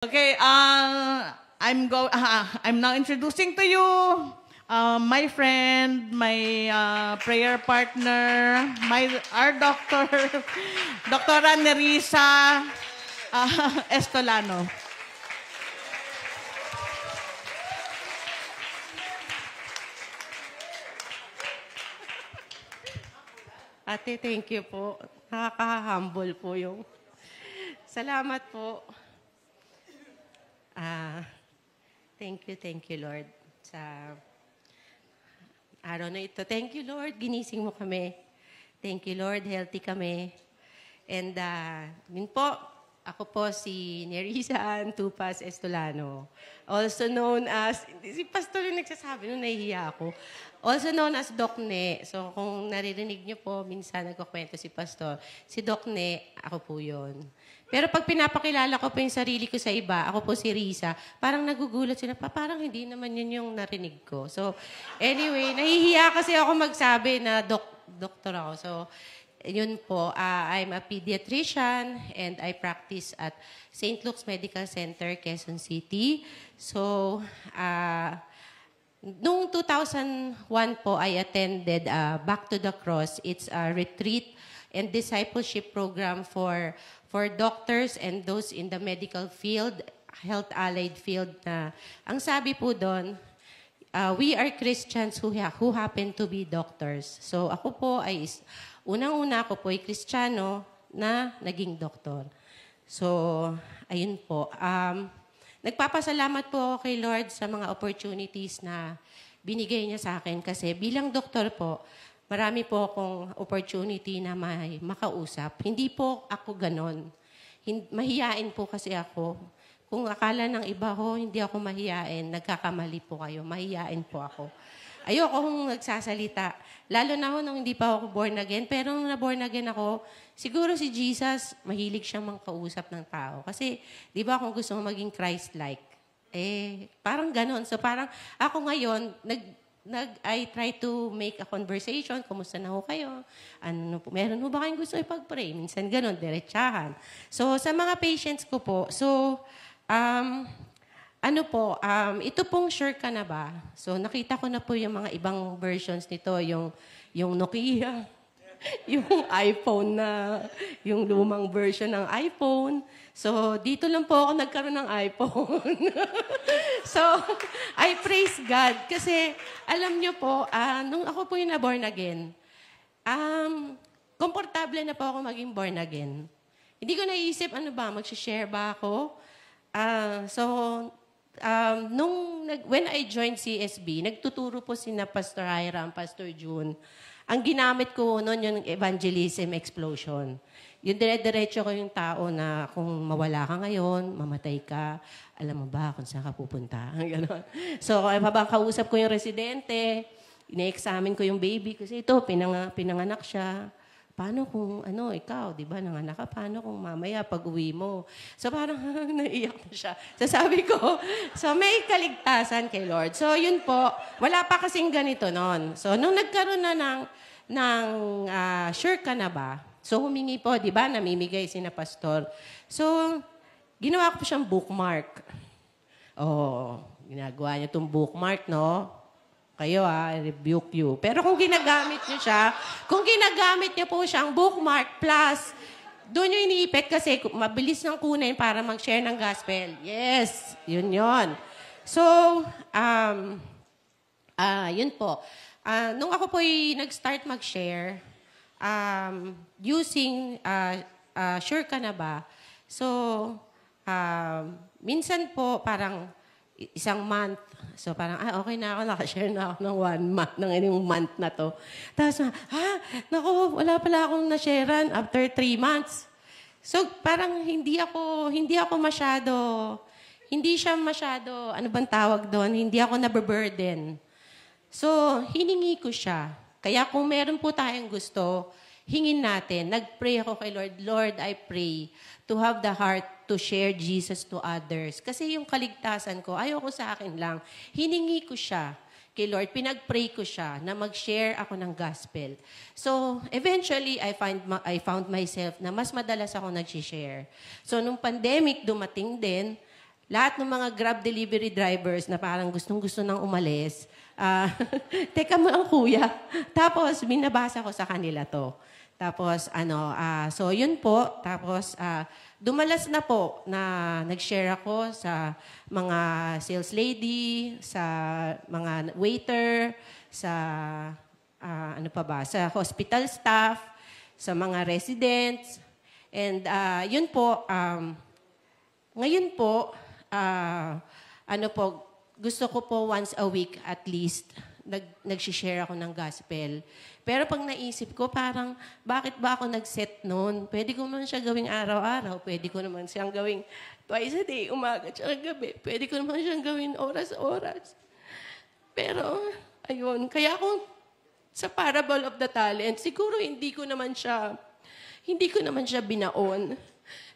Okay, I'm now introducing to you my friend, my prayer partner, our doctor, Dr. Nerissa Estolano. Ate, thank you po. Nakaka-humble po yung... Salamat po. Thank you, Lord, sa araw na ito. Thank you, Lord, ginising mo kami. Thank you, Lord, healthy kami. And yun po, ako po si Nerissa Tupas Estolano. Also known as, si Pastor yung nagsasabi, nung nahihiya ako. Also known as Doc Ne. So kung naririnig niyo po, minsan nagkukwento si Pastor. Si Doc Ne, ako po yun. Pero pag pinapakilala ko po yung sarili ko sa iba, ako po si Risa, parang nagugulat sila, parang hindi naman yun yung narinig ko. So, anyway, nahihiya kasi ako magsabi na doktor ako. So, yun po, I'm a pediatrician and I practice at St. Luke's Medical Center, Quezon City. So, noong 2001 po, I attended Back to the Cross. It's a retreat and discipleship program for doctors and those in the medical field, health-allied field na ang sabi po doon, we are Christians who happen to be doctors. So ako po ay, unang-una ako po ay Kristiyano na naging doktor. So, ayun po. Nagpapasalamat po kay Lord sa mga opportunities na binigay niya sa akin kasi bilang doktor po, marami po akong opportunity na may makausap. Hindi po ako ganon. Mahiyain po kasi ako. Kung akala ng iba ko, hindi ako mahiyain, nagkakamali po kayo. Mahiyain po ako. Ayoko kung nagsasalita. Lalo na ako nung hindi pa ako born again. Pero nung na-born again ako, siguro si Jesus, mahilig siyang mangkausap ng tao. Kasi, di ba kung gusto mo maging Christ-like, parang ganon. So parang ako ngayon, I try to make a conversation. Kumusta na ho kayo? Meron ho ba kayong gusto ipag-pray? Minsan ganun, diretsahan. So, sa mga patients ko po, ito pong sure ka na ba? So, nakita ko na po yung mga ibang versions nito, yung Nokia, yung iPhone yung lumang version ng iPhone. So, dito lang po ako nagkaroon ng iPhone. So, I praise God. Kasi, alam niyo po, nung ako po yung na-born again, komportable na po ako maging born again. Hindi ko naisip, mag-share ba ako? When I joined CSB, nagtuturo po sina Pastor Hiram, Pastor June. Ang ginamit ko noon yung evangelism explosion. Yung dire-diretso ko yung tao na kung mawala ka ngayon, mamatay ka, alam mo ba kung saan ka pupunta? Ganon. So, habang kausap ko yung residente, ine-examine ko yung baby kasi ito, pinanganak siya. Paano kung, ikaw, di ba, nanganak ka, paano kung mamaya pag-uwi mo? So, parang naiyak na siya. So, sabi ko, may kaligtasan kay Lord. So, yun po, wala pa kasing ganito noon. So, nung nagkaroon na ng sure ka na ba? So, humingi po, di ba, namimigay sina pastor. So, ginawa ko po siyang bookmark. Ginagawa niya itong bookmark, no? Kayo, I rebuke you. Pero kung ginagamit niyo po siyang bookmark plus, doon yung iniipit kasi mabilis ng kunin para mag-share ng gospel. Yes, yun. So, yun po. Nung ako po nag-start mag-share, using sure ka na ba? So, minsan po parang isang month. So parang, okay na ako, nakashare na ako ng 1 month, ng inyong month na to. Tapos, wala pala akong na-sharean after 3 months. So parang hindi siya masyado, ano bang tawag doon? Hindi ako nababurden. So, hiningi ko siya. Kaya kung meron po tayong gusto, hingin natin. Nag-pray ako kay Lord. Lord, I pray to have the heart to share Jesus to others. Kasi yung kaligtasan ko, ayoko sa akin lang. Hiningi ko siya kay Lord. Pinag-pray ko siya na mag-share ako ng gospel. So, eventually, I found myself na mas madalas ako nag-share. So, nung pandemic dumating din, lahat ng mga Grab delivery drivers na parang gustong-gusto nang umalis, teka mo ang kuya. Tapos, binabasa ko sa kanila to. Tapos, so yun po. Tapos, dumalas na po na nag-share ako sa mga sales lady, sa mga waiter, sa, sa hospital staff, sa mga residents. And yun po, ngayon po, gusto ko po once a week at least, nag-share ako ng gospel. Pero pag naisip ko, parang, bakit ba ako nag-set noon? Pwede ko naman siya gawing araw-araw. Pwede ko naman siyang gawing twice a day, umaga at gabi. Pwede ko naman siyang gawin oras-oras. Pero, ayun, kaya ako, sa parable of the talent, siguro hindi ko naman siya binaon.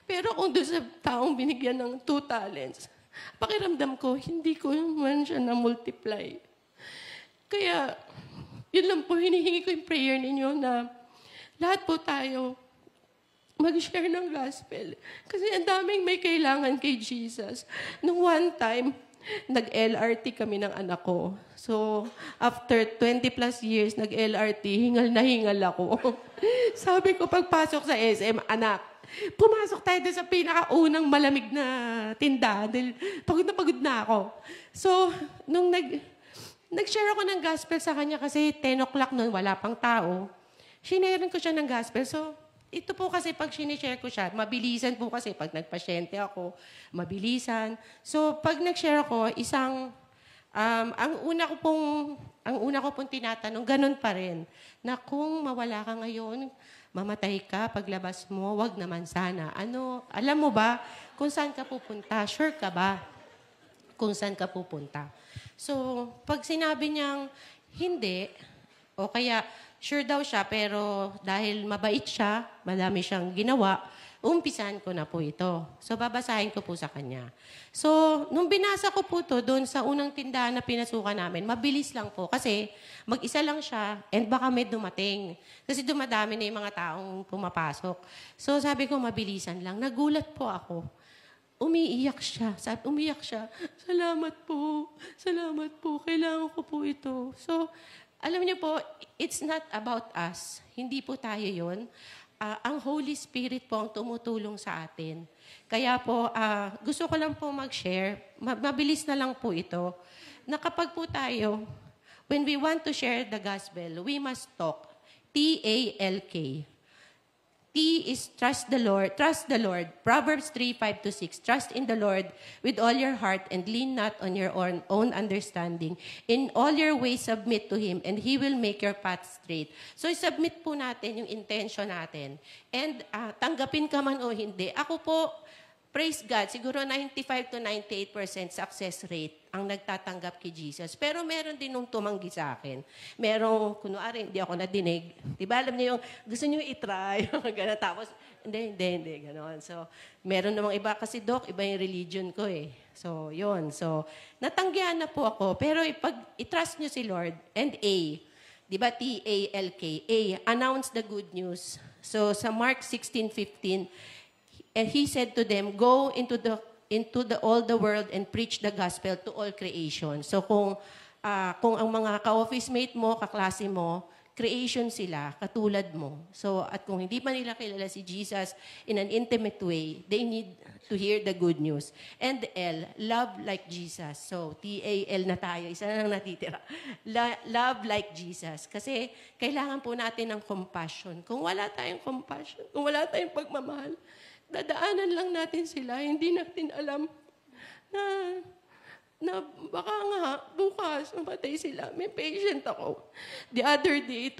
Pero kung doon sa taong binigyan ng 2 talents, pakiramdam ko, hindi ko naman siya na-multiply. Kaya, yun lang po, hinihingi ko yung prayer ninyo na lahat po tayo mag-share ng gospel. Kasi ang daming may kailangan kay Jesus. Nung one time, nag-LRT kami ng anak ko. So, after 20 plus years, nag-LRT, hingal na hingal ako. Sabi ko, pagpasok sa SM, anak, pumasok tayo doon sa pinakaunang malamig na tindahan dahil pagod na ako. So, nung nag-share ako ng gospel sa kanya kasi 10 o'clock noon, wala pang tao. Shinarean ko siya ng gospel. So, ito po kasi pag sinishare ko siya, mabilisan po kasi pag nagpasyente ako, mabilisan. So, pag nag-share ako, ang una ko pong tinatanong, ganun pa rin, na kung mawala ka ngayon, mamatay ka, paglabas mo, wag naman sana. Alam mo ba kung saan ka pupunta? Sure ka ba kung saan ka pupunta? So, pag sinabi niyang hindi, o kaya sure daw siya, pero dahil mabait siya, madami siyang ginawa, umpisahan ko na po ito. So, babasahin ko po sa kanya. So, nung binasa ko po to doon sa unang tindahan na pinasukan namin, mabilis lang po kasi mag-isa lang siya and baka may dumating. Kasi dumadami na yung mga taong pumapasok. So, sabi ko, mabilisan lang. Nagulat po ako. Umiiyak siya. Umiyak siya. Salamat po. Kailangan ko po ito. So, alam niyo po, it's not about us. Hindi po tayo yun. Ang Holy Spirit po ang tumutulong sa atin. Kaya po, gusto ko lang po mag-share. Mabilis na lang po ito. Na kapag po tayo, when we want to share the gospel, we must talk. T-A-L-K. T is trust the Lord. Trust the Lord. Proverbs 3:5-6. Trust in the Lord with all your heart and lean not on your own understanding. In all your ways submit to Him and He will make your path straight. So, submit po natin yung intention natin. And tanggapin ka man o hindi. Ako po, praise God, siguro 95-98% success rate ang nagtatanggap kay Jesus. Pero meron din nung tumanggi sa akin. Merong, kunwari, hindi ako nadinig. Diba, alam niyo yung, gusto niyo i-try, gano'n. Tapos, hindi, gano'n. So, meron namang iba, kasi Doc, iba yung religion ko eh. So, yun. So, natanggihan na po ako. Pero pag i-trust niyo si Lord, and A, diba, T-A-L-K, A, announce the good news. So, sa Mark 16:15, and He said to them, go into all the world and preach the gospel to all creation. So kung ang mga ka-office mate mo, kaklase mo, creation sila, katulad mo. So at kung hindi pa nila kilala si Jesus in an intimate way, they need to hear the good news. And L, love like Jesus. So T-A-L na tayo, isa na lang natitira. Love like Jesus. Kasi kailangan po natin ng compassion. Kung wala tayong compassion, kung wala tayong pagmamahal, dadaanan lang natin sila. Hindi natin alam na baka nga bukas mamatay sila. May patient ako. The other day,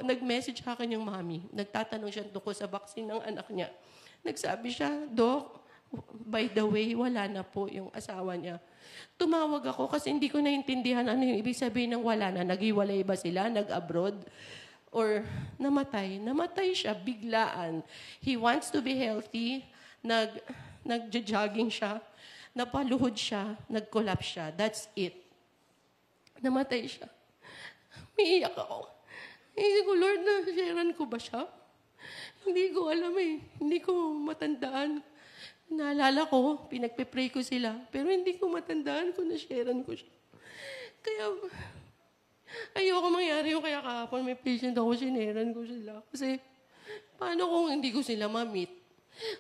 nag-message sa akin yung mami. Nagtatanong siya tungkol sa vaccine ng anak niya. Nagsabi siya, Doc, by the way, wala na po yung asawa niya. Tumawag ako kasi hindi ko naintindihan ano yung ibig sabihin ng wala na. Naghiwalay ba sila? Nag-abroad? Or namatay. Namatay siya, biglaan. He wants to be healthy. Nag-jogging siya. Napaluhod siya. Nag-collapse siya. That's it. Namatay siya. Umiiyak ako. Hindi ko, Lord, na-sharean ko ba siya? Hindi ko alam eh. Hindi ko matandaan Naalala ko, pinagpe-pray ko sila, pero hindi ko matandaan kung na-sharean ko siya. Kaya, ayoko mangyari yung kaya kahapon may patient ako, sineran ko sila. Kasi, paano kung hindi ko sila ma-meet?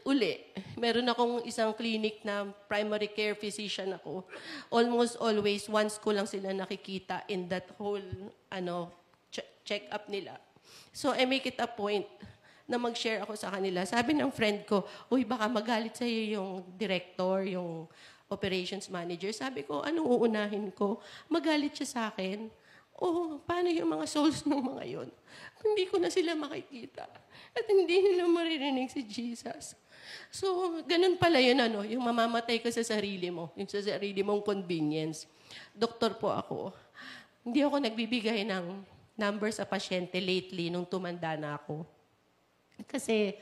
Uli, meron akong isang clinic na primary care physician ako. Almost always, once ko lang sila nakikita in that whole check-up nila. So, I make it a point na mag-share ako sa kanila. Sabi ng friend ko, uy, baka magalit sa'yo yung director, yung operations manager. Sabi ko, anong uunahin ko? Magalit siya sa akin. Oh, paano yung mga souls ng mga yon? Hindi ko na sila makikita. At hindi nila maririnig si Jesus. So, ganun pala yun, yung mamamatay ka sa sarili mo, yung sa sarili mong convenience. Doktor po ako. Hindi ako nagbibigay ng number sa pasyente lately nung tumanda na ako. Kasi,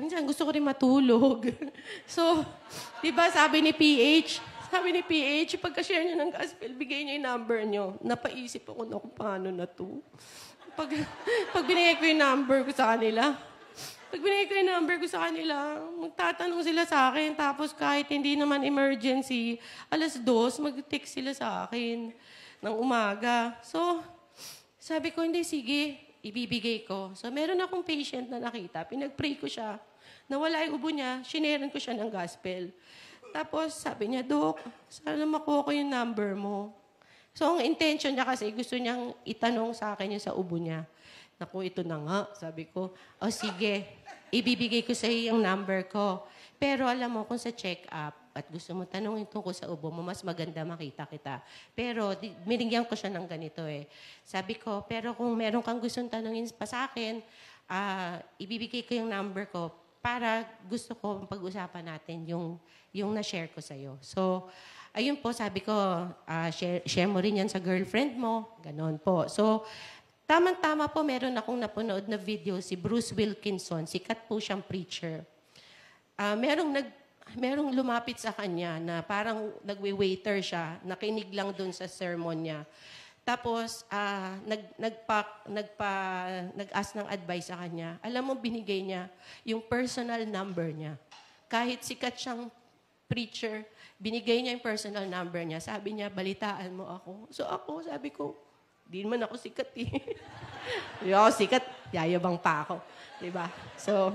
minsan gusto ko rin matulog. So, di ba sabi ni PH, pagka-share niyo ng gospel, bigay niyo yung number niyo. Napaisip ako na kung paano na to. Pag binigay ko yung number ko sa kanila, magtatanong sila sa akin, tapos kahit hindi naman emergency, 2:00, mag-text sila sa akin ng umaga. So, sabi ko, hindi, sige, ibibigay ko. So, meron akong patient na nakita, pinag-pray ko siya, nawala yung ubo niya, shineran ko siya ng gospel. Tapos, sabi niya, Dok, sana makuha ko yung number mo. So, ang intention niya kasi, gusto niyang itanong sa akin yung sa ubo niya. Naku, ito na nga. Sabi ko, sige, ibibigay ko sa iyo yung number ko. Pero alam mo, kung sa check-up, at gusto mo tanongin tungkol sa ubo mo, mas maganda makita kita. Pero, binigyan ko siya ng ganito eh. Sabi ko, pero kung meron kang gustong tanongin pa sa akin, ibibigay ko yung number ko para gusto ko pag-usapan natin yung na-share ko sa'yo. So, ayun po, sabi ko, share mo rin yan sa girlfriend mo. Ganon po. So, tamang-tama po, meron akong napanood na video si Bruce Wilkinson. Sikat po siyang preacher. Merong lumapit sa kanya na parang nagwe-waiter siya, nakinig lang doon sa sermon niya. Tapos, nag-ask ng advice sa kanya. Alam mo, binigay niya yung personal number niya. Kahit sikat siyang preacher, binigay niya yung personal number niya. Sabi niya, balitaan mo ako. So ako, sabi ko, di naman ako sikat eh. Di ako sikat, yayabang pa ako. Diba? So,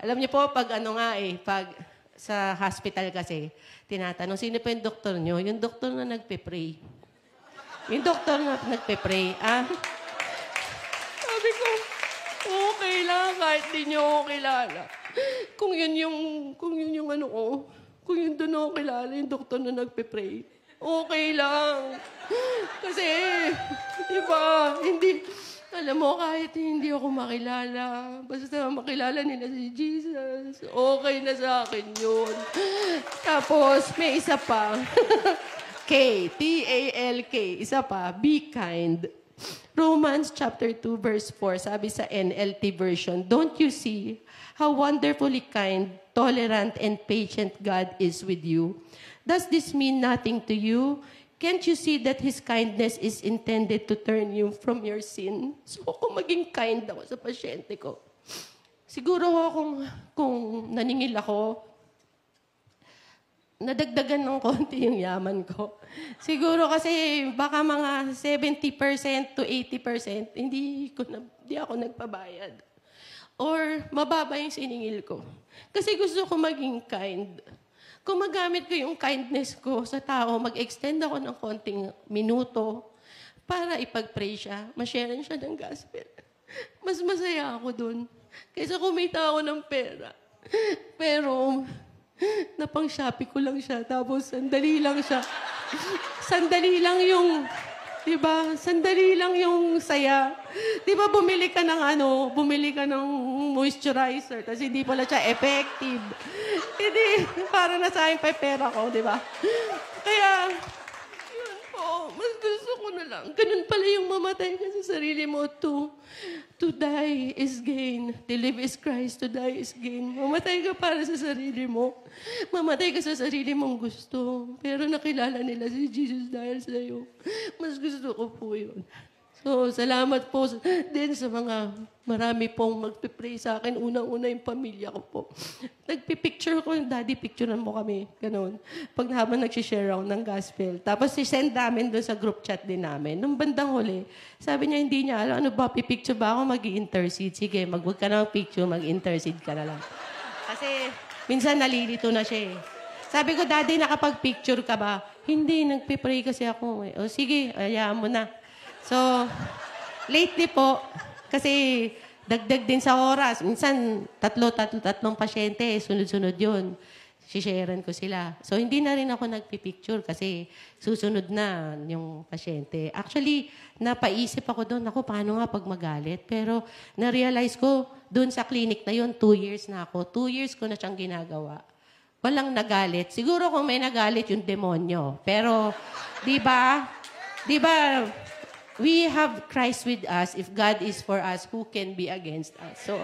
alam niyo po, pag sa hospital kasi, tinatanong, sino po yung doktor niyo? Yung doktor na nagpe-pray. Yung doktor na nagpe-pray. Sabi ko, okay lang, kahit di niyo ako kilala. Kung yun yung ano ko, kung yun doon ako kilala, yung doktor na nagpe-pray, okay lang. Kasi, di ba, alam mo, kahit hindi ako makilala, basta makilala nila si Jesus, okay na sa akin yun. Tapos, may isa pa. K, T-A-L-K. Isa pa, be kind. Romans chapter 2, verse 4, sabi sa NLT version, don't you see how wonderfully kind, tolerant, and patient God is with you? Does this mean nothing to you? Can't you see that His kindness is intended to turn you from your sin? So kung maging kind ako sa pasyente ko, siguro kung naningil ako, nadagdagan ng konti yung yaman ko. Siguro kasi baka mga 70% to 80%, hindi ako nagpabayad. Or mababa yung siningil ko. Kasi gusto ko maging kind. Kung magamit ko yung kindness ko sa tao, mag-extend ako ng konting minuto para ipag-pray siya, ma-share siya ng gospel. Mas masaya ako dun. Kaysa kumita ako ng pera. Pero, napang-shopee ko lang siya, tapos sandali lang siya. Sandali lang yung, di ba? Sandali lang yung saya. Di ba bumili ka ng moisturizer, tapos hindi pala siya effective. Hindi, para na sa akin pa pera ko, di ba? Kaya, yun po, mas gusto ko na lang. Ganun pala yung mamatay ka sa sarili mo. To die is gain. To live is Christ. To die is gain. Mamatay ka para sa sarili mo. Mamatay ka sa sarili mong gusto. Pero nakilala nila si Jesus dahil sa'yo. Mas gusto ko po yun. So, salamat po din sa mga marami pong magpipray sa akin. Unang-una yung pamilya ko po. Nagpipicture ko, Daddy, picturean mo kami. Ganun. Pag habang nagsishare ako ng gospel. Tapos sisend namin doon sa group chat din namin. Nung bandang huli, sabi niya, hindi niya alam, ano ba, pipicture ba ako, mag-i-intercede? Sige, wag ka na mag-picture, mag-intercede ka na lang. Kasi minsan nalilito na siya eh. Sabi ko, Daddy, nakapag-picture ka ba? Hindi, nagpipray kasi ako. O sige, hayaan mo na. So, lately po, kasi dagdag din sa oras. Minsan, tatlong pasyente, sunod-sunod yun. Sisharean ko sila. So, hindi na rin ako nagpipicture kasi susunod na yung pasyente. Actually, napaisip ako doon, ako, paano nga pag magalit? Pero, na-realize ko, doon sa clinic na yun, 2 years na ako. 2 years ko na siyang ginagawa. Walang nagalit. Siguro kung may nagalit, yung demonyo. Pero, di ba, we have Christ with us. If God is for us, who can be against us? So,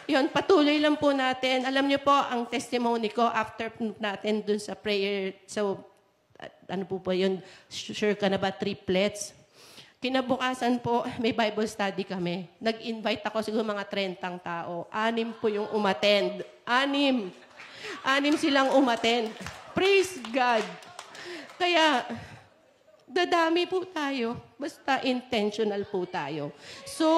yun, patuloy lang po natin. Alam niyo po, ang testimony ko after natin dun sa prayer, so, ano po yun, sure ka na ba, triplets? Kinabukasan po, may Bible study kami. Nag-invite ako, siguro mga 30 tao. 6 po yung umattend. 6 silang umattend. Praise God. Kaya, dadami po tayo. Basta intentional po tayo. So,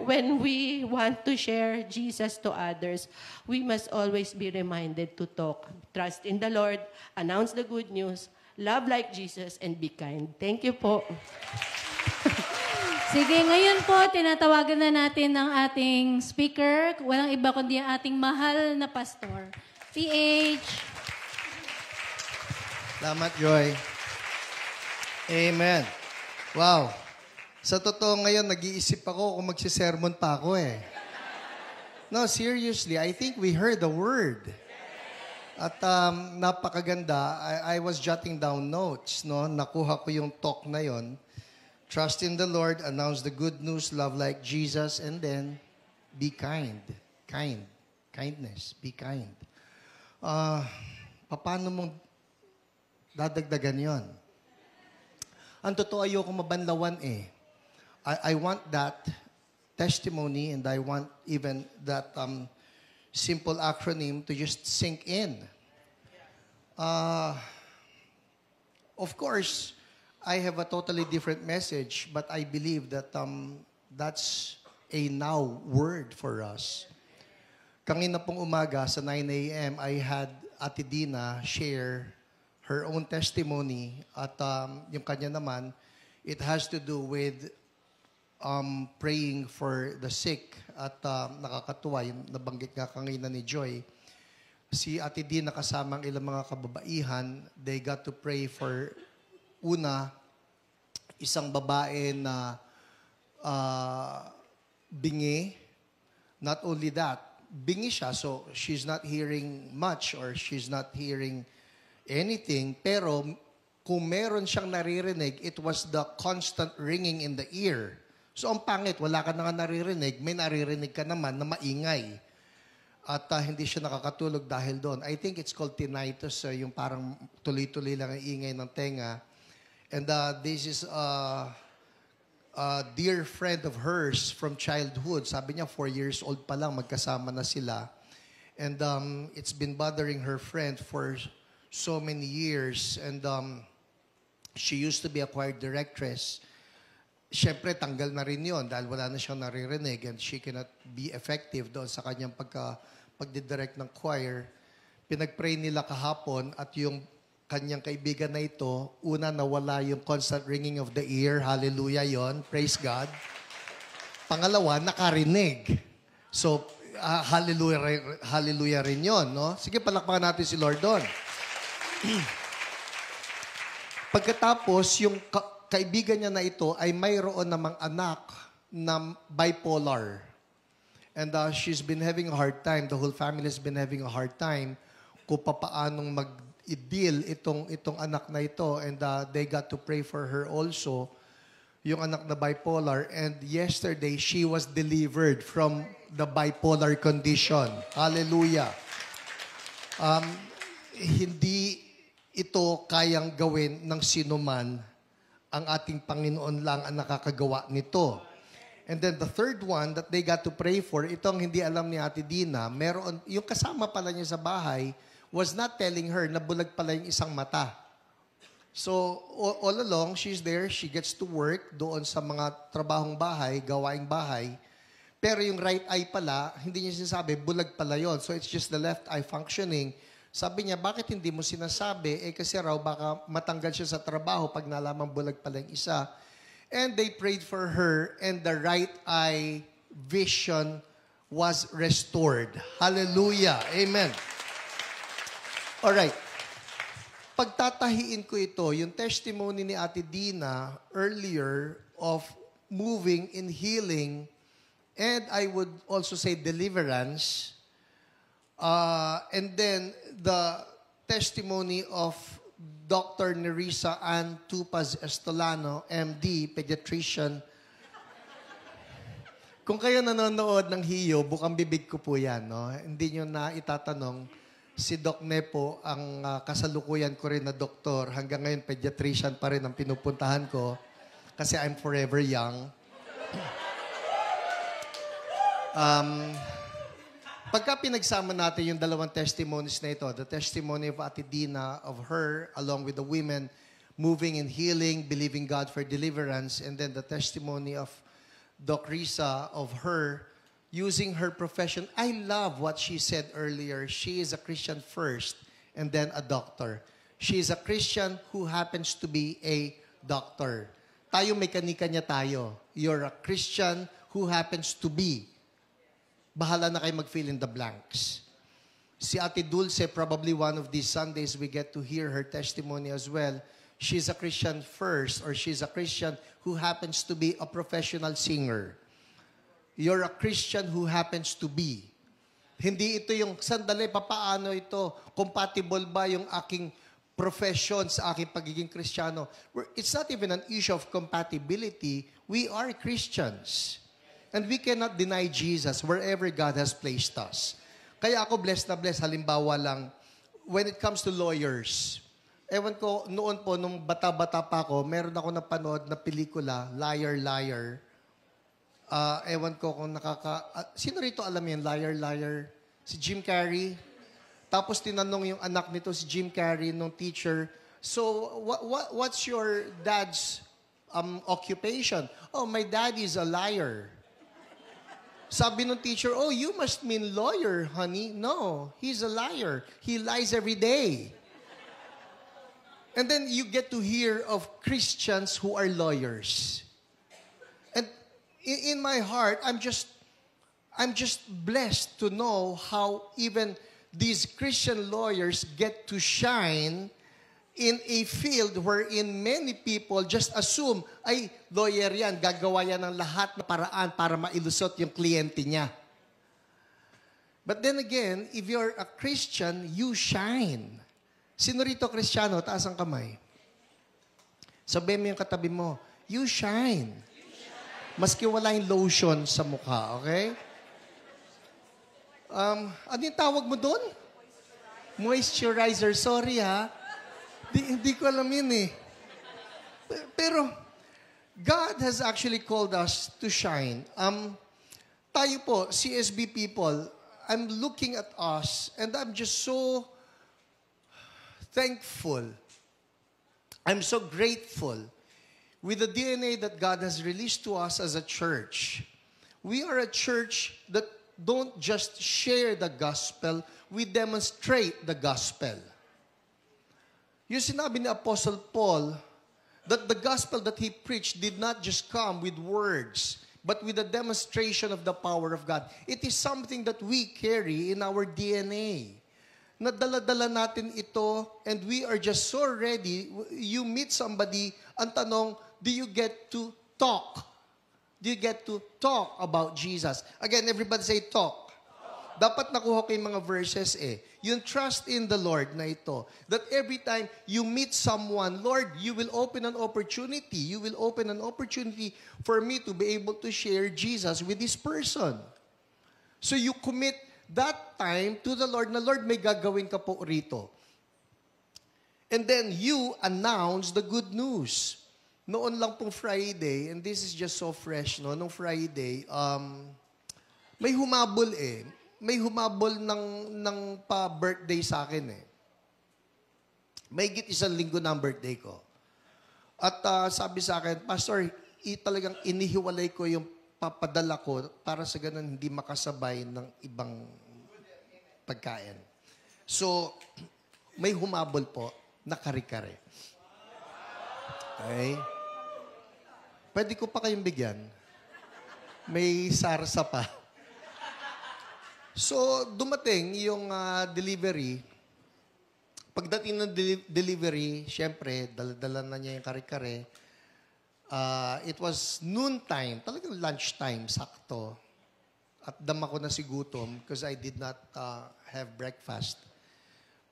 when we want to share Jesus to others, we must always be reminded to talk. Trust in the Lord, announce the good news, love like Jesus, and be kind. Thank you po. Sige, ngayon po, tinatawagan na natin ng ating speaker. Walang iba kundi ang ating mahal na pastor. PH. Salamat, Joy. Amen. Wow. Sa totoo ngayon, nag-iisip ako kung magsisermon pa ako eh. No, seriously, I think we heard the word. At napakaganda. I was jotting down notes, no? Nakuha ko yung talk na yon. Trust in the Lord, announce the good news, love like Jesus, and then be kind. Kindness, be kind. Paano mong dadagdagan yon? Ang totoo, ayoko mabanlawan eh. I want that testimony and I want even that simple acronym to just sink in. Of course, I have a totally different message, but I believe that that's a now word for us. Kanina pong umaga sa 9 a.m., I had Ate Dina share her own testimony at yung kanya naman, it has to do with praying for the sick at nakakatuwa, yung nabanggit nga kanina ni Joy. Si Ate Dina kasamang ilang mga kababaihan, they got to pray for isang babae na bingi. Not only that, bingi siya, so she's not hearing much or she's not hearing anything, pero kung meron siyang naririnig, it was the constant ringing in the ear. So ang pangit, wala ka na nga naririnig, may naririnig ka naman na maingay. At hindi siya nakakatulog dahil doon. I think it's called tinnitus, yung parang tuloy-tuloy lang ang ingay ng tenga. And this is a dear friend of hers from childhood. Sabi niya, 4 years old pa lang, magkasama na sila. And it's been bothering her friend for so many years. And she used to be a choir directress. Siyempre, tanggal na rin yun dahil wala na siyang naririnig and she cannot be effective doon sa kanyang pagdidirect ng choir. Pinag-pray nila kahapon at yung kanyang kaibigan na ito, una nawala yung constant ringing of the ear. Hallelujah yon. Praise God. Pangalawa, nakarinig. So, hallelujah rin yon, no? Sige, palakpakan natin si Lord doon. Pagkatapos, yung kaibigan niya na ito ay mayroon namang anak na bipolar. And she's been having a hard time. The whole family has been having a hard time kung papaanong mag-deal itong anak na ito. And they got to pray for her also, yung anak na bipolar. And yesterday, she was delivered from the bipolar condition. Hallelujah. Hindi ito kayang gawin ng sinuman ang ating Panginoon lang ang nakakagawa nito. And then the third one that they got to pray for, itong hindi alam ni Ate Dina, meron, yung kasama pala niya sa bahay was not telling her na bulag pala yung isang mata. So, all along, she's there, she gets to work doon sa mga trabahong bahay, gawaing bahay. Pero yung right eye pala, hindi niya sinasabi, bulag pala yon. So, it's just the left eye functioning. Sabi niya, bakit hindi mo sinasabi? Kasi raw, baka matanggal siya sa trabaho pag nalamang bulag pala yung isa. And they prayed for her, and the right eye vision was restored. Hallelujah. Amen. Alright. Pagtatahiin ko ito, yung testimony ni Ate Dina earlier of moving in healing, and I would also say deliverance, and then the testimony of Dr. Nerissa Ann Tupaz Estolano, MD, pediatrician. Kung kayo nanonood ng HIYO, bukang bibig ko po yan. No? Hindi nyo na itatanong, si Doc Nepo, ang kasalukuyan ko rin na doktor. Hanggang ngayon, pediatrician pa rin ang pinupuntahan ko kasi I'm forever young. Pagka pinagsama natin yung dalawang testimonies na ito, the testimony of Ate Dina, of her, along with the women, moving in healing, believing God for deliverance, and then the testimony of Doc Risa, of her, using her profession. I love what she said earlier. She is a Christian first, and then a doctor. She is a Christian who happens to be a doctor. Tayo may kanya-kanya tayo. You're a Christian who happens to be. Bahala na kayo mag-fill in the blanks. Si Ate Dulce, probably one of these Sundays we get to hear her testimony as well. She's a Christian first, or she's a Christian who happens to be a professional singer. You're a Christian who happens to be. Hindi ito yung, sandali, papaano ito? Compatible ba yung aking profession sa aking pagiging Kristiyano? It's not even an issue of compatibility. We are Christians. And we cannot deny Jesus wherever God has placed us. Kaya ako blessed na blessed. Halimbawa lang, when it comes to lawyers, ewan ko, noon po, nung bata-bata pa ako, meron ako napanood na pelikula, Liar, Liar. Ewan ko kung sino rito alam yan, Liar, Liar? Si Jim Carrey. Tapos tinanong yung anak nito, si Jim Carrey, nung teacher, so what's your dad's occupation? Oh, my dad is a liar. Sabi ng teacher, oh, you must mean lawyer, honey. No, he's a liar. He lies every day. And then you get to hear of Christians who are lawyers. And in my heart, I'm just blessed to know how even these Christian lawyers get to shine in a field wherein many people just assume, ay, lawyer yan, gagawa yan ng lahat na paraan para mailusot yung kliyente niya. But then again, if you're a Christian, you shine. Sino rito Kristiyano? Taas ang kamay. Sabihin mo yung katabi mo, you shine. Maski wala yung lotion sa mukha, okay? Ano yung tawag mo doon? Moisturizer. Sorry ha. Hindi ko alam yun eh. Pero, God has actually called us to shine. Tayo po, CSB people, I'm looking at us and I'm just so thankful. I'm so grateful with the DNA that God has released to us as a church. We are a church that don't just share the gospel, we demonstrate the gospel. Yung sinabi ni Apostle Paul that the gospel that he preached did not just come with words, but with a demonstration of the power of God. It is something that we carry in our DNA. Nadala-dala natin ito, and we are just so ready. You meet somebody, ang tanong, do you get to talk? Do you get to talk about Jesus? Again, everybody say talk. Dapat nakuha ko yung mga verses eh. Yung trust in the Lord na ito. That every time you meet someone, Lord, you will open an opportunity. You will open an opportunity for me to be able to share Jesus with this person. So you commit that time to the Lord na, Lord, may gagawin ka po rito. And then you announce the good news. noon lang pong Friday, and this is just so fresh, no? Nung Friday, may humabol eh. May humabol ng pa-birthday sa akin eh. Mahigit 1 linggo na ang birthday ko. At sabi sa akin, Pastor, talagang inihiwalay ko yung papadala ko para sa ganun hindi makasabay ng ibang pagkain. So, may humabol po na kare-kare. Okay? Pwede ko pa kayong bigyan. May sarsa pa. So, dumating yung delivery. Pagdating ng delivery, syempre, dala-dala na niya yung kare-kare. It was noontime, talagang lunchtime, sakto. At dama ko na si gutom because I did not have breakfast.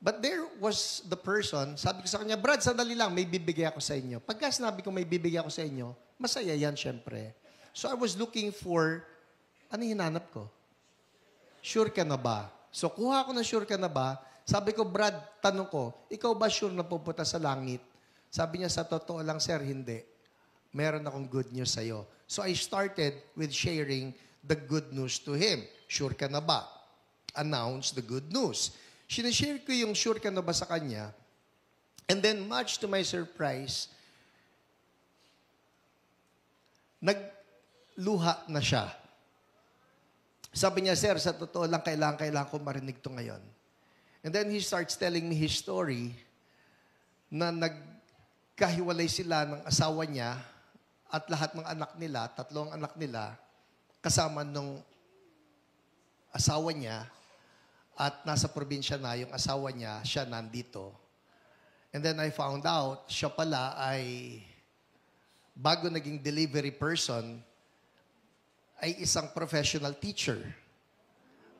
But there was the person, sabi ko sa kanya, Brad, sandali lang, may bibigay ako sa inyo. Pagka sinabi ko may bibigay ako sa inyo, masaya yan, syempre. So I was looking for, ano hinanap ko? Sure ka na ba? So kuha ko na sure ka na ba? Sabi ko, Brad, tanong ko, ikaw ba sure na pupunta sa langit? Sabi niya, sa totoo lang, sir, hindi. Meron akong good news sa'yo. So I started with sharing the good news to him. Sure ka na ba? Announce the good news. Sinashare ko yung sure ka na ba sa kanya. And then, much to my surprise, nagluha na siya. Sabi niya, sir, sa totoo lang, kailangan ko marinig to ngayon. And then he starts telling me his story na nagkahiwalay sila ng asawa niya at lahat ng anak nila, 3 anak nila, kasama nung asawa niya at nasa probinsya na yung asawa niya, siya nandito. And then I found out, siya pala ay bago naging delivery person, ay isang professional teacher.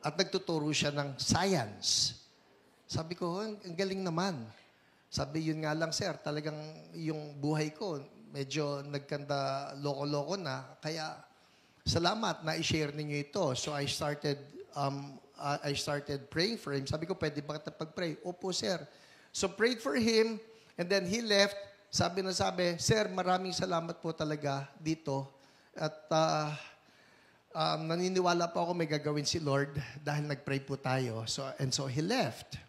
At nagtuturo siya ng science. Sabi ko, ang galing naman. Sabi, yun nga lang, sir, talagang yung buhay ko, medyo nagkanda loko-loko na. Kaya, salamat na i-share ninyo ito. So I started praying for him. Sabi ko, pwede ba kita pag-pray? Opo, sir. So prayed for him, and then he left. Sabi, sir, maraming salamat po talaga dito. At naniniwala po ako may gagawin si Lord dahil nag-pray po tayo. So he left.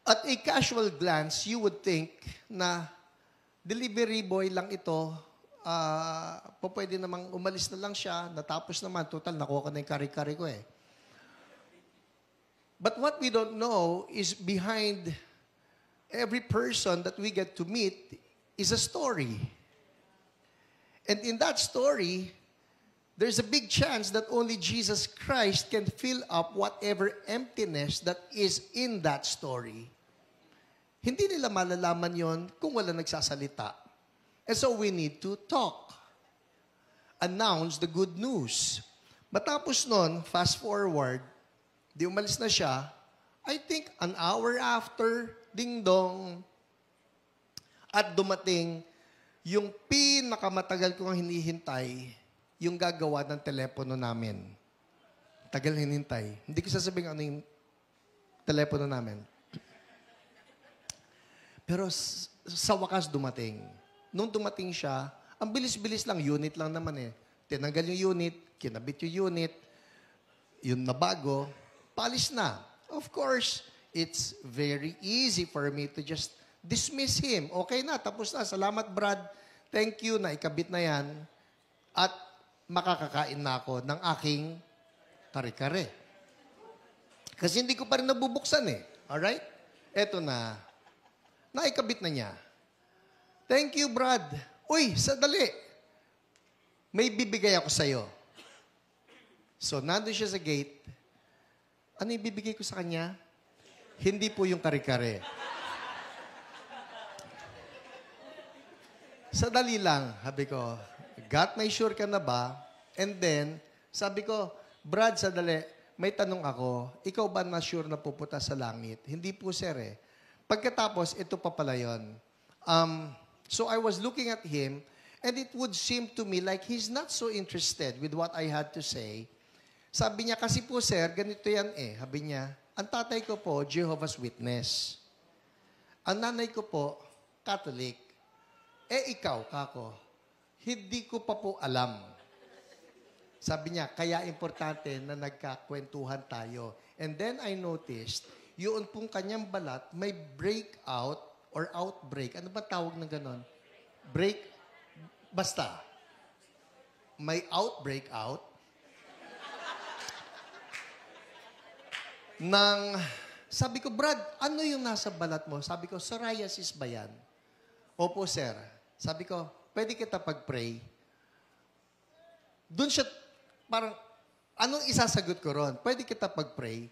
At a casual glance, you would think na delivery boy lang ito, pwede namang umalis na lang siya, natapos naman, total, nakuha ko na yung kari-kari ko eh. But what we don't know is behind every person that we get to meet is a story. And in that story, there's a big chance that only Jesus Christ can fill up whatever emptiness that is in that story. Hindi nila malalaman yon kung wala nagsasalita. And so we need to talk. Announce the good news. Matapos nun, fast forward, di umalis na siya, I think an hour after, ding-dong, at dumating yung pinakamatagal kong hinihintay, yung gagawa ng telepono namin. Tagal hinintay. Hindi ko sasabihin ano yung telepono namin. Pero sa wakas dumating. Nung dumating siya, ang bilis-bilis lang, unit lang naman eh. Tinanggal yung unit, kinabit yung unit, yun na bago, palis na. Of course, it's very easy for me to just dismiss him. Okay na, tapos na. Salamat, Brad. Thank you na ikabit na yan. At makakakain na ako ng aking kare-kare. Kasi hindi ko pa rin nabubuksan eh. Alright? Eto na. Naikabit na niya. Thank you, Brad. Uy, sadali. May bibigay ako sa'yo. So, nandun siya sa gate. Ano yung bibigay ko sa kanya? Hindi po yung kare-kare. Sadali lang, sabi ko, got my sure ka na ba? And then, sabi ko, Brad, sadali, may tanong ako, ikaw ba na sure na pupunta sa langit? Hindi po, sir eh. Pagkatapos, ito pa pala yun. So I was looking at him, and it would seem to me like he's not so interested with what I had to say. Sabi niya, kasi po, sir, ganito yan eh. Sabi niya, ang tatay ko po, Jehovah's Witness. Ang nanay ko po, Catholic. ikaw, kako, hindi ko pa po alam. Sabi niya, kaya importante na nagkakwentuhan tayo. And then I noticed, yun pong kanyang balat, may breakout or outbreak. Ano ba tawag ng ganon? Basta. May breakout sabi ko, Brad, ano yung nasa balat mo? Sabi ko, psoriasis ba yan? Opo, sir. Sabi ko, pwede kita pag-pray? Doon siya, parang, anong isasagot ko ron? Pwede kita pag-pray?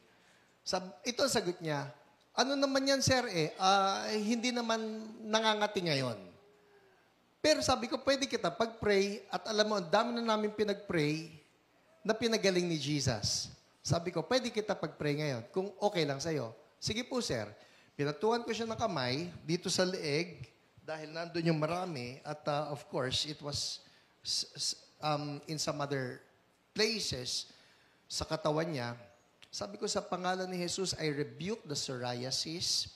Ito ang sagot niya, ano naman yan, sir, hindi naman nangangati ngayon. Pero sabi ko, pwede kita pag-pray at alam mo, ang dami na namin pinag-pray na pinagaling ni Jesus. Sabi ko, pwede kita pag-pray ngayon kung okay lang sa'yo. Sige po, sir. Pinatuan ko siya ng kamay dito sa leeg dahil nandun yung marami at of course, it was in some other places sa katawan niya. Sabi ko, sa pangalan ni Jesus, I rebuke the psoriasis.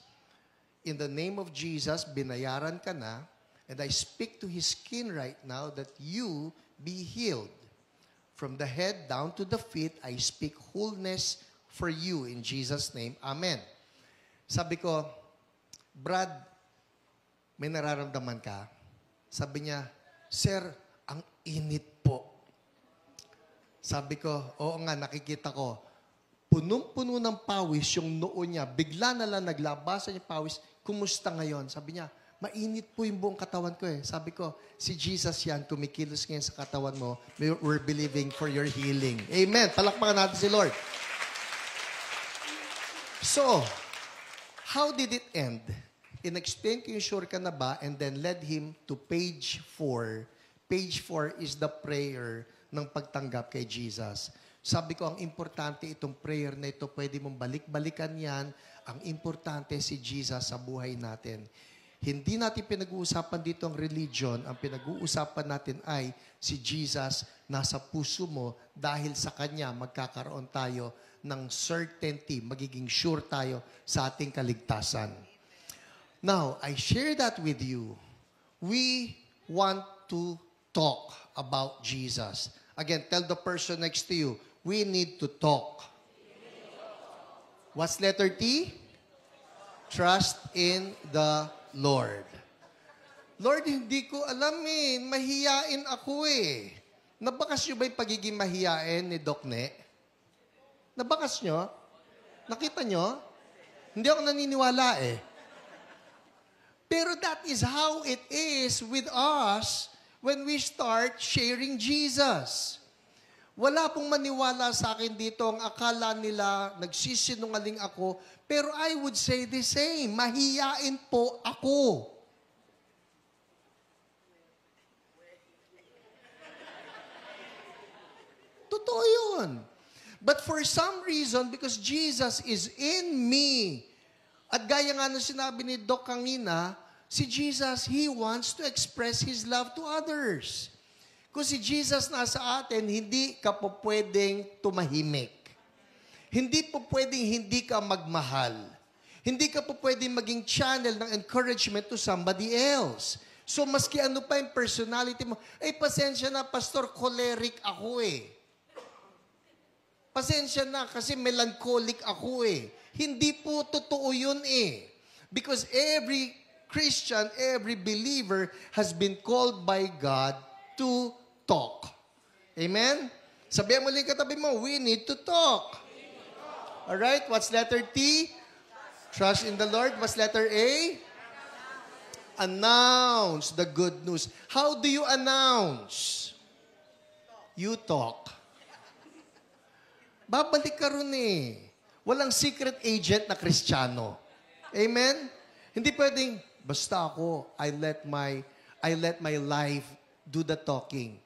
In the name of Jesus, binayaran ka na. And I speak to his skin right now that you be healed. From the head down to the feet, I speak wholeness for you in Jesus' name. Amen. Sabi ko, Brad, may nararamdaman ka? Sabi niya, Sir, ang init po. Sabi ko, oo nga, nakikita ko. Punong-puno ng pawis yung noo niya. Bigla na lang naglabasan yung pawis. Kumusta ngayon? Sabi niya, mainit po yung buong katawan ko eh. Sabi ko, si Jesus yan, kumikilos ngayon sa katawan mo. We're believing for your healing. Amen. Palakpakan natin si Lord. So, how did it end? In-explain ko yung sure ka na ba and then led him to page 4. Page 4 is the prayer ng pagtanggap kay Jesus. Sabi ko, ang importante itong prayer na ito, pwede mong balik-balikan yan. Ang importante si Jesus sa buhay natin. Hindi natin pinag-uusapan dito ang religion. Ang pinag-uusapan natin ay si Jesus nasa puso mo dahil sa Kanya magkakaroon tayo ng certainty, magiging sure tayo sa ating kaligtasan. Now, I share that with you. We want to talk about Jesus. Again, tell the person next to you, we need to talk. What's letter T? Trust in the Lord. Lord, hindi ko alam eh. Mahiyain ako eh. Nabakas nyo ba yung pagiging mahiyain ni Doc Ne? Nabakas nyo? Nakita nyo? Hindi ako naniniwala eh. Pero that is how it is with us when we start sharing Jesus. Wala pong maniwala sa akin dito. Ang akala nila, nagsisinungaling ako. Pero I would say the same. Mahiyain po ako. Totoo yun. But for some reason, because Jesus is in me, at gaya nga na sinabi ni Doc kanina, si Jesus, He wants to express His love to others. Kung si Jesus nasa atin, hindi ka po pwedeng tumahimik. Hindi po pwedeng hindi ka magmahal. Hindi ka po pwedeng maging channel ng encouragement to somebody else. So, maski ano pa yung personality mo, pasensya na, Pastor, choleric ako eh. Pasensya na, kasi melancholic ako eh. Hindi po totoo yun eh. Because every Christian, every believer has been called by God to talk. Amen? Sabihan mo lang katabi mo, we need to talk. Alright, what's letter T? Trust in the Lord. What's letter A? Announce the good news. How do you announce? You talk. Babalik ka ron eh. Walang secret agent na Kristiyano. Amen? Hindi pwedeng, basta ako, I let my life do the talking.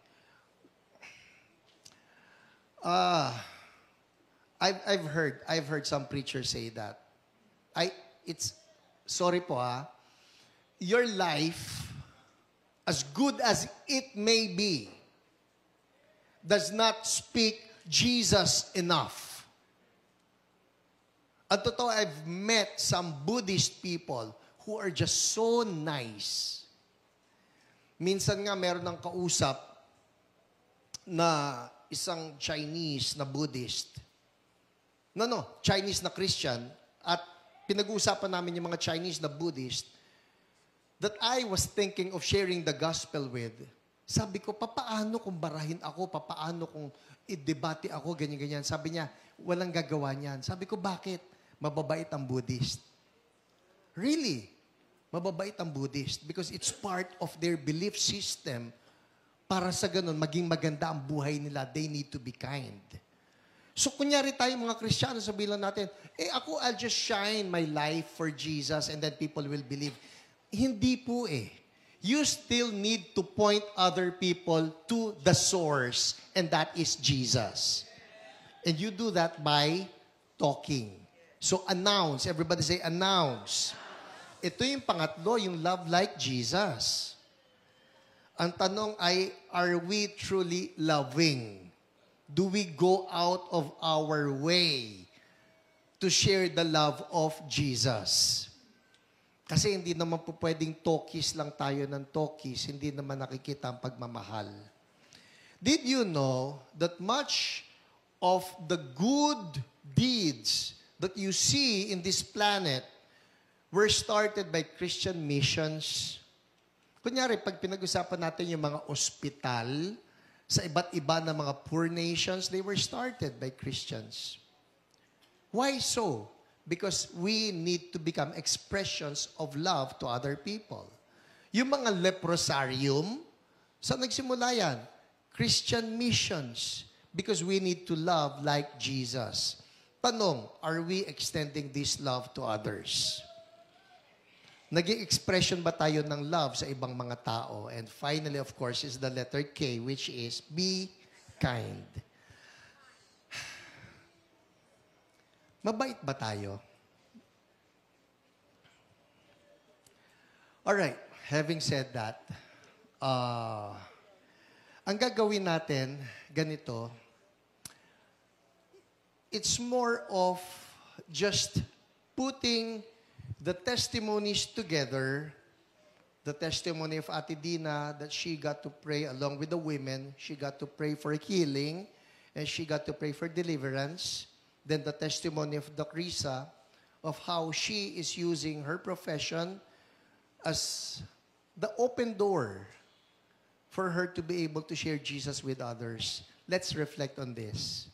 I've heard some preachers say that. Sorry po your life, as good as it may be, does not speak Jesus enough. At totoo, I've met some Buddhist people who are just so nice. Minsan nga meron ng kausap na isang Chinese na Buddhist. Chinese na Christian. At pinag-uusapan namin yung mga Chinese na Buddhist that I was thinking of sharing the gospel with. Sabi ko, papaano kung barahin ako? Papaano kung i-debate ako? Ganyan-ganyan. Sabi niya, walang gagawa niyan. Sabi ko, bakit? Mababait ang Buddhist. Really? Mababait ang Buddhist because it's part of their belief system. Para sa ganun, maging maganda ang buhay nila, they need to be kind. So, kunyari tayo mga Kristiyano, sabihin lang natin, ako, I'll just shine my life for Jesus and then people will believe. Hindi po You still need to point other people to the source, and that is Jesus. And you do that by talking. So, announce. Everybody say, announce. Ito yung pangatlo, yung love like Jesus. Ang tanong ay, are we truly loving? Do we go out of our way to share the love of Jesus? Kasi hindi naman po pwedeng talkies lang tayo ng talkies, hindi naman nakikita ang pagmamahal. Did you know that much of the good deeds that you see in this planet were started by Christian missions? Kunyari, pag pinag-usapan natin yung mga ospital sa iba't iba na mga poor nations, they were started by Christians. Why so? Because we need to become expressions of love to other people. Yung mga leprosarium, saan nagsimula yan? Christian missions. Because we need to love like Jesus. Tanong, are we extending this love to others? Naging expression ba tayo ng love sa ibang mga tao? And finally, of course, is the letter K, which is be kind. Mabait ba tayo? Alright, having said that, ang gagawin natin, ganito, it's more of just putting the testimonies together, the testimony of Ate Dina, that she got to pray along with the women, she got to pray for healing, and she got to pray for deliverance. Then the testimony of Dacrisa of how she is using her profession as the open door for her to be able to share Jesus with others. Let's reflect on this.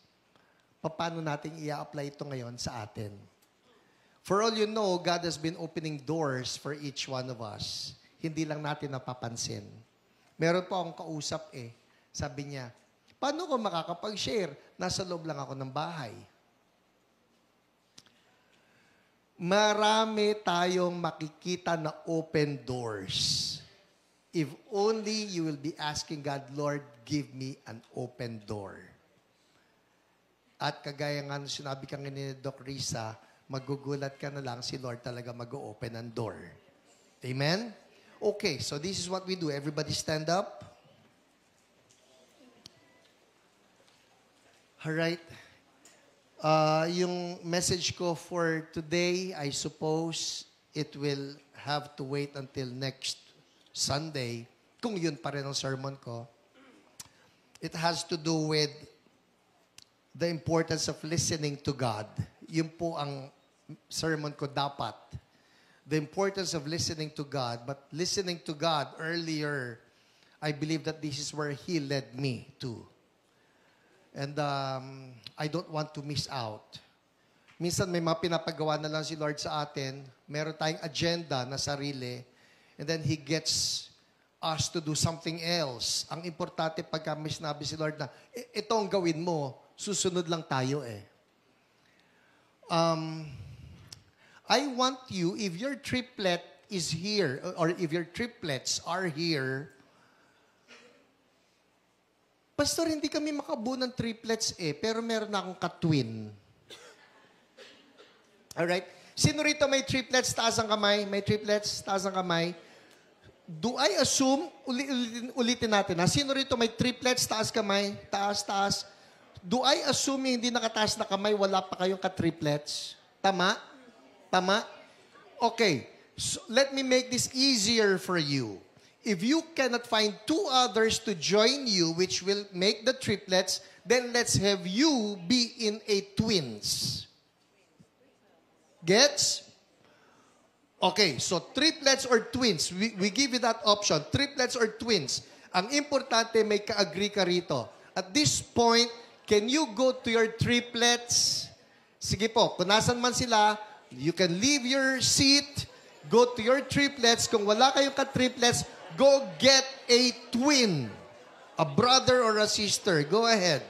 Paano natin i-apply ito ngayon sa atin? For all you know, God has been opening doors for each one of us. Hindi lang natin napapansin. Meron po akong kausap Sabi niya, paano ko makakapag-share? Nasa loob lang ako ng bahay. Marami tayong makikita na open doors. If only you will be asking God, Lord, give me an open door. At kagaya nga sinabi kang ni Doc Risa, magugulat ka na lang, si Lord talaga mag-open ang door. Amen? Okay, so this is what we do. Everybody stand up. Alright. Yung message ko for today, I suppose it will have to wait until next Sunday, kung yun pa rin ang sermon ko. It has to do with the importance of listening to God. Yun po ang sermon ko dapat. The importance of listening to God. But listening to God earlier, I believe that this is where He led me to. And I don't want to miss out. Minsan may mga pinapagawa na lang si Lord sa atin. Meron tayong agenda na sarili. And then He gets us to do something else. Ang importante pagka may sinabi si Lord na, ito ang gawin mo, susunod lang tayo I want you, if your triplet is here, or if your triplets are here, Pastor, hindi kami makabuo ng triplets pero meron na akong ka-twin. Alright? Sino rito may triplets? Taas ang kamay. May triplets? Taas ang kamay. Do I assume, ulitin natin ha, sino rito may triplets? Taas kamay. Taas, taas. Do I assume hindi nakataas na kamay, wala pa kayong ka-triplets? Tama? Tama? Okay. So, let me make this easier for you. if you cannot find two others to join you, which will make the triplets, then let's have you be in a twins. Gets? Okay, so triplets or twins. We give you that option. Triplets or twins. Ang importante, may ka-agree ka rito. At this point, can you go to your triplets? Sige po, kung nasan man sila, you can leave your seat, go to your triplets. Kung wala kayong ka-triplets, go get a twin. A brother or a sister. Go ahead.